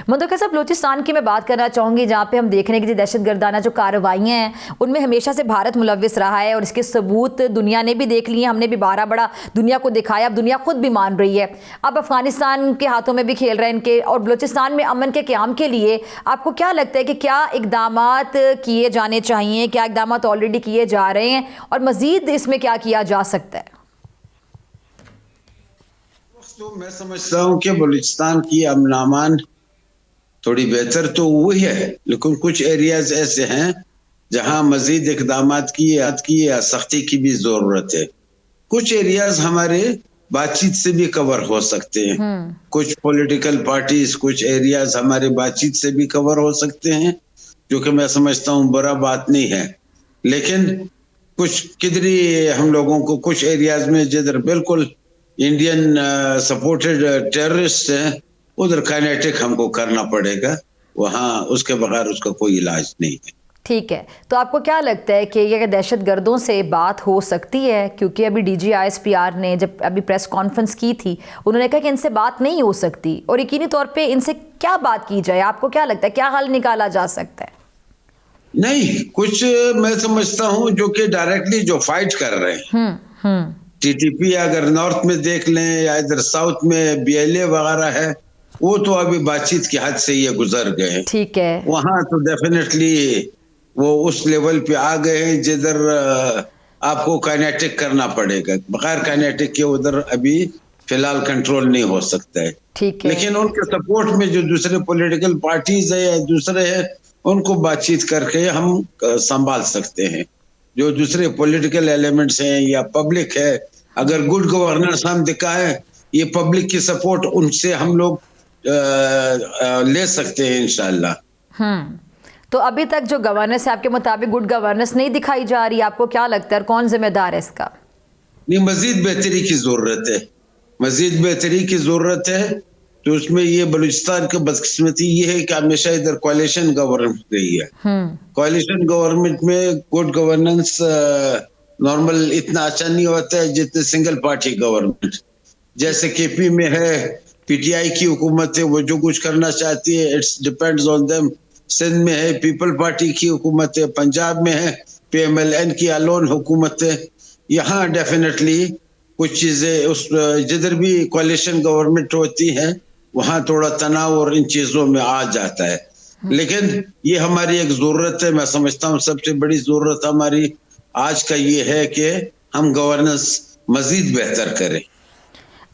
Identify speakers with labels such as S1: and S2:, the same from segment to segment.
S1: منتخب صاحب بلوچستان کی میں بات کرنا چاہوں گی جہاں پہ ہم دیکھ رہے ہیں کہ دہشت گردانہ جو کارروائیاں ہیں ان میں ہمیشہ سے بھارت ملوث رہا ہے اور اس کے ثبوت دنیا نے بھی دیکھ لیے، ہم نے بھی بڑا دنیا کو دکھایا، اب دنیا خود بھی مان رہی ہے۔ اب افغانستان کے ہاتھوں میں بھی کھیل رہے ہیں ان کے، اور بلوچستان میں امن کے قیام کے لیے آپ کو کیا لگتا ہے کہ کیا اقدامات کیے جانے چاہیے؟ کیا اقدامات آلریڈی کیے جا رہے ہیں اور مزید اس میں کیا کیا جا سکتا ہے؟
S2: تو میں سمجھتا ہوں کہ بلوچستان کی امن امان تھوڑی بہتر تو ہوئی ہے، لیکن کچھ ایریاز ایسے ہیں جہاں مزید اقدامات کی یا سختی کی بھی ضرورت ہے۔ کچھ ایریاز ہمارے بات چیت سے بھی کور ہو سکتے ہیں، کچھ پولیٹیکل پارٹیز، کچھ ایریاز ہمارے بات چیت سے بھی کور ہو سکتے ہیں، جو کہ میں سمجھتا ہوں برا بات نہیں ہے۔ لیکن کچھ کدری ہم لوگوں کو کچھ ایریاز میں جدھر بالکل انڈین سپورٹڈ ٹیررسٹ ہیں ادھر کائنیٹک ہم کو کرنا پڑے گا، وہاں اس کے بغیر اس کا کوئی علاج نہیں ہے۔
S1: ٹھیک ہے، تو آپ کو کیا لگتا ہے کہ یہ دہشت گردوں سے بات ہو سکتی ہے؟ کیونکہ ابھی D G I S P R نے جب ابھی پریس کانفرنس کی تھی انہوں نے کہا کہ ان سے بات نہیں ہو سکتی، اور یقینی طور پہ ان سے کیا بات کی جائے؟ آپ کو کیا لگتا ہے کیا حل نکالا جا سکتا ہے؟
S2: نہیں، کچھ میں سمجھتا ہوں جو کہ ڈائریکٹلی جو فائٹ کر رہے ہیں، ٹی ٹی پی اگر نارتھ میں دیکھ لیں یا ادھر ساؤتھ میں بی ایل اے وغیرہ ہے، وہ تو ابھی بات چیت کی حد سے یہ گزر گئے ہیں۔
S1: ٹھیک ہے،
S2: وہاں تو ڈیفینیٹلی وہ اس لیول پہ آ گئے ہیں جدھر آپ کو کائنیٹک کرنا پڑے گا، بغیر کائنیٹک کے ادھر ابھی فی الحال کنٹرول نہیں ہو سکتا ہے۔
S1: ٹھیک ہے،
S2: لیکن ان کے سپورٹ میں جو دوسرے پولیٹیکل پارٹیز ہیں یا دوسرے ہیں ان کو بات چیت کر کے ہم سنبھال سکتے ہیں۔ جو دوسرے پولیٹیکل ایلیمنٹس ہیں یا پبلک ہے، اگر گڈ گورننس ہم دکھائیں، یہ پبلک کی سپورٹ ان سے ہم لوگ لے سکتے ہیں انشاءاللہ۔
S1: تو ابھی تک جو گورننس ہے آپ کے مطابق گڈ گورننس نہیں دکھائی جا رہی، آپ کو کیا لگتا ہے اور کون ذمہ دار ہے اس کا؟
S2: نہیں، مزید بہتری کی ضرورت ہے، مزید بہتری کی ضرورت ہے۔ تو اس میں یہ بلوچستان کی بدقسمتی یہ ہے کہ ہمیشہ ادھر کوalition گورنمنٹ رہی ہے۔ کوalition گورنمنٹ میں گڈ گورننس نارمل اتنا اچھا نہیں ہوتا ہے جتنے سنگل پارٹی گورنمنٹ، جیسے کے پی میں ہے پی ٹی آئی کی حکومت ہے، وہ جو کچھ کرنا چاہتی ہے it's depends on them. Sindh میں ہے پیپل پارٹی کی حکومت ہے، پنجاب میں ہے پی ایم ایل این کی الون حکومت ہے۔ یہاں ڈیفینیٹلی کچھ چیزیں اس جدھر بھی کوalition گورنمنٹ ہوتی ہیں وہاں تھوڑا تناؤ اور ان چیزوں میں آ جاتا ہے۔ لیکن یہ ہماری ایک ضرورت ہے، میں سمجھتا ہوں سب سے بڑی ضرورت ہماری آج کا یہ ہے کہ ہم گورننس مزید بہتر کریں۔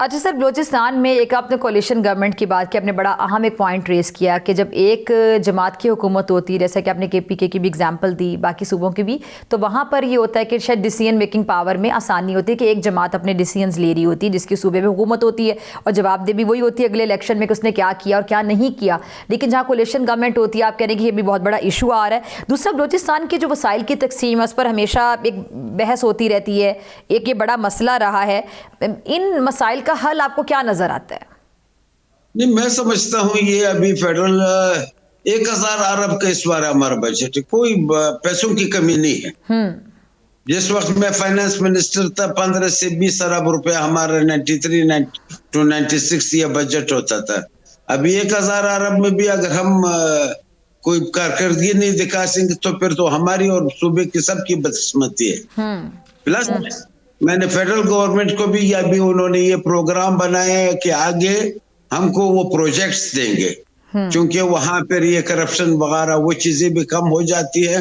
S1: اچھا سر، بلوچستان میں ایک آپ نے کولیشن گورنمنٹ کی بات کی، آپ نے بڑا اہم ایک پوائنٹ ریز کیا کہ جب ایک جماعت کی حکومت ہوتی ہے، جیسا کہ آپ نے کے پی کے کی بھی اگزامپل دی، باقی صوبوں کی بھی، تو وہاں پر یہ ہوتا ہے کہ شاید ڈیسیژن میکنگ پاور میں آسانی ہوتی ہے کہ ایک جماعت اپنے ڈیسیژنز لے رہی ہوتی ہے جس کی صوبے میں حکومت ہوتی ہے، اور جواب دہ بھی وہی ہوتی ہے اگلے الیکشن میں کہ اس نے کیا کیا اور کیا نہیں کیا۔ لیکن جہاں کولیشن گورنمنٹ ہوتی ہے، آپ کہہ رہے ہیں کہ یہ بھی بہت بڑا ایشو آ رہا ہے۔ دوسرا، بلوچستان کے جو وسائل کی تقسیم ہے اس پر ہمیشہ ایک بحث ہوتی رہتی ہے، ایک یہ بڑا مسئلہ رہا ہے، ان مسائل کا حل آپ کو کیا نظر آتا ہے؟
S2: نہیں، میں سمجھتا ہوں یہ ابھی فیڈرل 1000 ارب کا اس بار ہمارا بجٹ ہے، کوئی پیسوں کی کمی نہیں ہے۔ جس وقت میں فائنانس منسٹر تھا 15 سے 20 ارب روپے ہمارا 93 to 96 یہ بجٹ ہوتا تھا۔ ابھی 1000 ارب میں بھی اگر ہم کوئی کارکردگی نہیں دکھا سکیں تو پھر تو ہماری اور صوبے کی سب کی بدقسمتی ہے۔ پلس میں نے فیڈرل گورنمنٹ کو بھی ابھی انہوں نے یہ پروگرام بنایا ہے کہ آگے ہم کو وہ پروجیکٹس دیں گے، چونکہ وہاں پر یہ کرپشن وغیرہ وہ چیزیں بھی کم ہو جاتی ہے،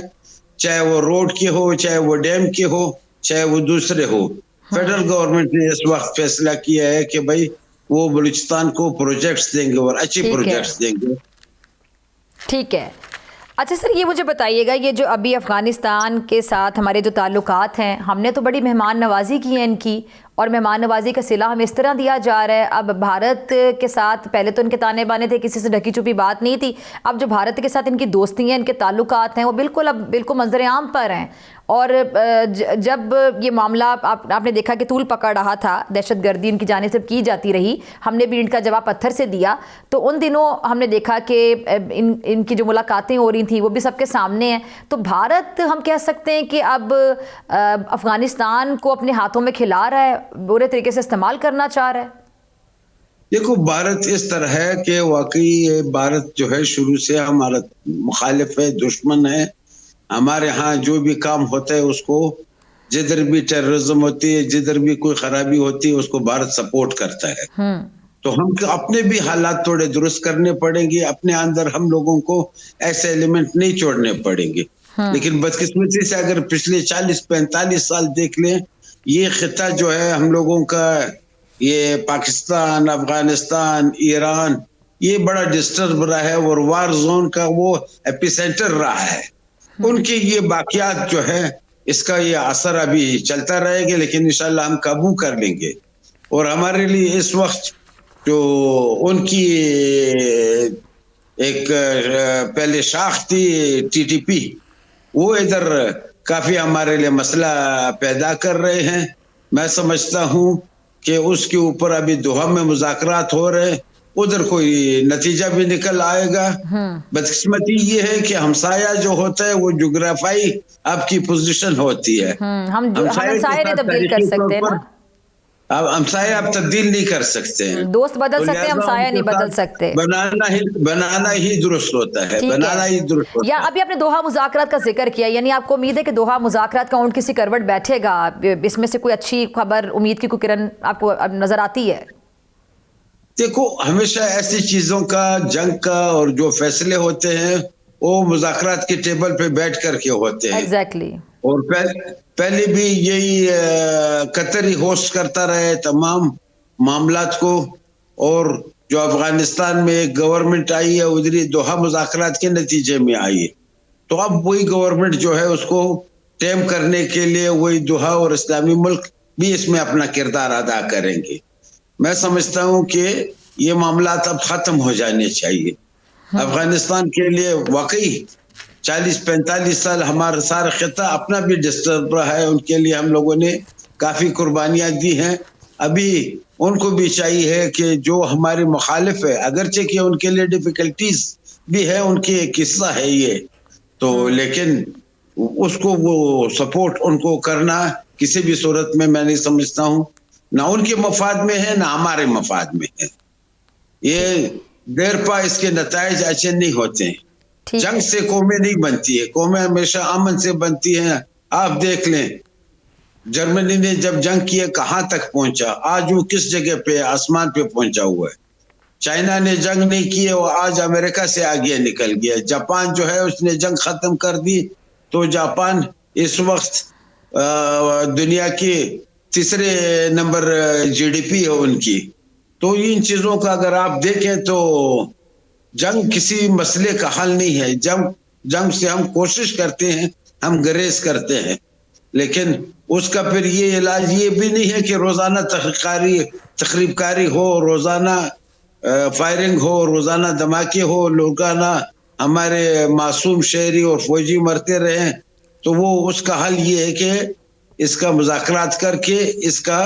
S2: چاہے وہ روڈ کی ہو، چاہے وہ ڈیم کی ہو، چاہے وہ دوسرے ہو۔ فیڈرل گورنمنٹ نے اس وقت فیصلہ کیا ہے کہ بھائی وہ بلوچستان کو پروجیکٹس دیں گے اور اچھی پروجیکٹس دیں گے۔
S1: ٹھیک ہے، اچھا سر، یہ مجھے بتائیے گا، یہ جو ابھی افغانستان کے ساتھ ہمارے جو تعلقات ہیں، ہم نے تو بڑی مہمان نوازی کی ہے ان کی، اور مہمان نوازی کا صلہ ہمیں اس طرح دیا جا رہا ہے۔ اب بھارت کے ساتھ پہلے تو ان کے تانے بانے تھے، کسی سے ڈھکی چھپی بات نہیں تھی، اب جو بھارت کے ساتھ ان کی دوستی ہیں، ان کے تعلقات ہیں، وہ بالکل منظر عام پر ہیں۔ اور جب یہ معاملہ آپ نے دیکھا کہ طول پکڑ رہا تھا، دہشت گردی ان کی جانب سے کی جاتی رہی، ہم نے بھی ان کا جواب پتھر سے دیا، تو ان دنوں ہم نے دیکھا کہ ان کی جو ملاقاتیں ہو رہی تھیں وہ بھی سب کے سامنے ہیں۔ تو بھارت ہم کہہ سکتے ہیں کہ اب افغانستان کو اپنے ہاتھوں میں کھلا رہا ہے، برے طریقے سے استعمال کرنا چاہ رہا ہے۔
S2: دیکھو بھارت اس طرح ہے کہ واقعی یہ بھارت جو ہے شروع سے ہمارا مخالف ہے، دشمن ہے. ہمارے ہاں جو بھی کام ہوتا ہے اس کو، جدھر بھی ٹیررزم ہوتی ہے، جدھر بھی کوئی خرابی ہوتی ہے، اس کو بھارت سپورٹ کرتا ہے. تو ہم اپنے بھی حالات تھوڑے درست کرنے پڑیں گے، اپنے اندر ہم لوگوں کو ایسے ایلیمنٹ نہیں چھوڑنے پڑیں گے. لیکن بدقسمتی سے اگر پچھلے 40-45 سال دیکھ لیں، یہ خطہ جو ہے ہم لوگوں کا، یہ پاکستان، افغانستان، ایران، یہ بڑا ڈسٹرب رہا ہے اور وار زون کا وہ ایپی سینٹر رہا ہے. ان کی یہ باقیات جو ہے اس کا یہ اثر ابھی چلتا رہے گا، لیکن انشاءاللہ ہم قابو کر لیں گے. اور ہمارے لیے اس وقت جو ان کی ایک پہلے شاخ تھی ٹی ٹی پی، وہ ادھر کافی ہمارے لیے مسئلہ پیدا کر رہے ہیں. میں سمجھتا ہوں کہ اس کے اوپر ابھی دوحہ میں مذاکرات ہو رہے ہیں، ادھر کوئی نتیجہ بھی نکل آئے گا. بدقسمتی یہ ہے کہ ہمسایہ جو ہوتا ہے وہ جغرافیائی آپ کی پوزیشن ہوتی ہے.
S1: ہم ہمسایہ نہیں تبدیل کر سکتے نا،
S2: اب ہمسایہ آپ تبدیل نہیں کر سکتے ہیں.
S1: دوست بدل سکتے ہیں، ہمسایہ نہیں بدل سکتے.
S2: بنانا ہی درست ہوتا ہے، بنانا ہی درست ہوتا ہے.
S1: یا ابھی آپ نے دوحہ مذاکرات کا ذکر کیا، یعنی آپ کو امید ہے کہ دوحہ مذاکرات کا اونٹ کسی کروٹ بیٹھے گا؟ اس میں سے کوئی اچھی خبر، امید کی کوئی کرن آپ کو نظر آتی ہے؟
S2: دیکھو ہمیشہ ایسی چیزوں کا، جنگ کا اور جو فیصلے ہوتے ہیں وہ مذاکرات کے ٹیبل پہ بیٹھ کر کے ہوتے ہیں.
S1: ایگزیکٹلی.
S2: اور پہلے بھی یہی قطر ہی ہوسٹ کرتا رہے تمام معاملات کو. اور جو افغانستان میں ایک گورنمنٹ آئی ہے ادھر دوحہ مذاکرات کے نتیجے میں آئی ہے، تو اب وہی گورنمنٹ جو ہے اس کو ٹیم کرنے کے لیے وہی دوحہ اور اسلامی ملک بھی اس میں اپنا کردار ادا کریں گے. میں سمجھتا ہوں کہ یہ معاملات اب ختم ہو جانے چاہیے. افغانستان کے لیے واقعی 40-45 سال ہمارا سارا خطہ اپنا بھی ڈسٹرب رہا ہے، ان کے لیے ہم لوگوں نے کافی قربانیاں دی ہیں. ابھی ان کو بھی چاہیے کہ جو ہماری مخالف ہے، اگرچہ کہ ان کے لیے ڈیفیکلٹیز بھی ہے، ان کی ایک قصہ ہے یہ تو، لیکن اس کو وہ سپورٹ ان کو کرنا کسی بھی صورت میں میں نہیں سمجھتا ہوں نہ ان کے مفاد میں ہے نہ ہمارے مفاد میں ہے. یہ دیر پا اس کے نتائج اچھے نہیں ہوتے ہیں. جنگ سے قومیں نہیں بنتی ہے، قومیں ہمیشہ امن سے بنتی ہیں. آپ دیکھ لیں جرمنی نے جب جنگ کیے کہاں تک پہنچا، آج وہ کس جگہ پہ، آسمان پہ پہنچا ہوا ہے. چائنا نے جنگ نہیں کی ہے، وہ آج امریکہ سے آگے نکل گیا. جاپان جو ہے اس نے جنگ ختم کر دی، تو جاپان اس وقت دنیا کی تیسرے نمبر جی ڈی پی ہے ان کی. تو ان چیزوں کا اگر آپ دیکھیں تو جنگ کسی مسئلے کا حل نہیں ہے. جنگ سے ہم کوشش کرتے ہیں، ہم گریز کرتے ہیں، لیکن اس کا پھر یہ علاج یہ بھی نہیں ہے کہ روزانہ تخریب کاری ہو، روزانہ فائرنگ ہو، روزانہ دھماکے ہو، روزانہ ہمارے معصوم شہری اور فوجی مرتے رہیں. تو وہ اس کا حل یہ ہے کہ اس کا مذاکرات کر کے اس کا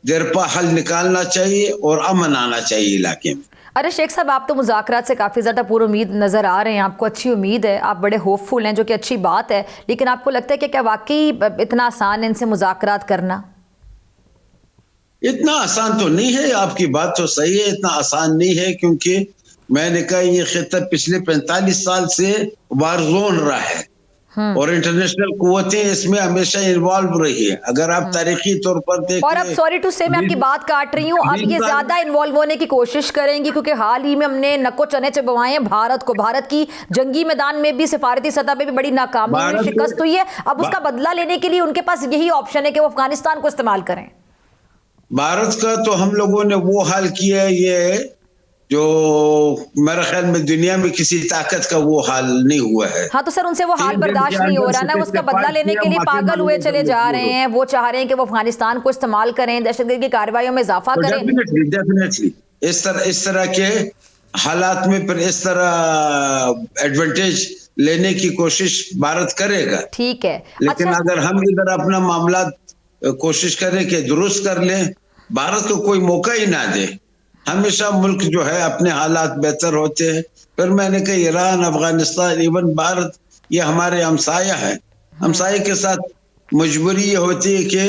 S2: دیرپا حل نکالنا چاہیے اور امن آنا چاہیے علاقے میں.
S1: ارے شیخ صاحب، آپ تو مذاکرات سے کافی زیادہ پر امید نظر آ رہے ہیں، آپ کو اچھی امید ہے، آپ بڑے ہوپ فل ہیں، جو کہ اچھی بات ہے. لیکن آپ کو لگتا ہے کہ کیا واقعی اتنا آسان ہے ان سے مذاکرات کرنا؟
S2: اتنا آسان تو نہیں ہے، آپ کی بات تو صحیح ہے، اتنا آسان نہیں ہے، کیونکہ میں نے کہا یہ خطہ پچھلے 45 سال سے وار زون رہا ہے اور انٹرنیشنل قوتیں اس میں ہمیشہ انوالو رہی ہے. اگر آپ تاریخی طور پر دیکھیں،
S1: اور اب سوری ٹو سے میں آپ کی بات کاٹ رہی ہوں، اب یہ زیادہ انوالو ہونے کی کوشش کریں گی، کیونکہ حال ہی میں ہم نے نکو چنے چبوائے ہیں بھارت کو. بھارت کی جنگی میدان میں بھی، سفارتی سطح پہ بھی بڑی ناکامی ہوئی، شکست ہوئی ہے. اب اس کا بدلہ لینے کے لیے ان کے پاس یہی آپشن ہے کہ وہ افغانستان کو استعمال کریں.
S2: بھارت کا تو ہم لوگوں نے وہ حال کیا ہے، یہ جو میرے خیال میں دنیا میں کسی طاقت کا وہ حال نہیں ہوا ہے.
S1: ہاں تو سر ان سے وہ حال برداشت نہیں ہو رہا نا، اس کا بدلہ لینے کے لیے پاگل ہوئے چلے جا رہے ہیں. وہ چاہ رہے ہیں کہ وہ افغانستان کو استعمال کریں، دہشت گردی کی کارروائیوں میں اضافہ کریں.
S2: ڈیفینیٹلی اس طرح کے حالات میں پھر اس طرح ایڈوانٹیج لینے کی کوشش بھارت کرے گا.
S1: ٹھیک ہے،
S2: لیکن اگر ہم ادھر اپنا معاملات کوشش کریں کہ درست کر لیں، بھارت کو کوئی موقع ہی نہ دے. ہمیشہ ملک جو ہے اپنے حالات بہتر ہوتے ہیں. پھر میں نے کہا ایران، افغانستان، ایون بھارت، یہ ہمارے ہمسایہ ہیں. ہمسایہ کے ساتھ مجبوری یہ ہوتی ہے کہ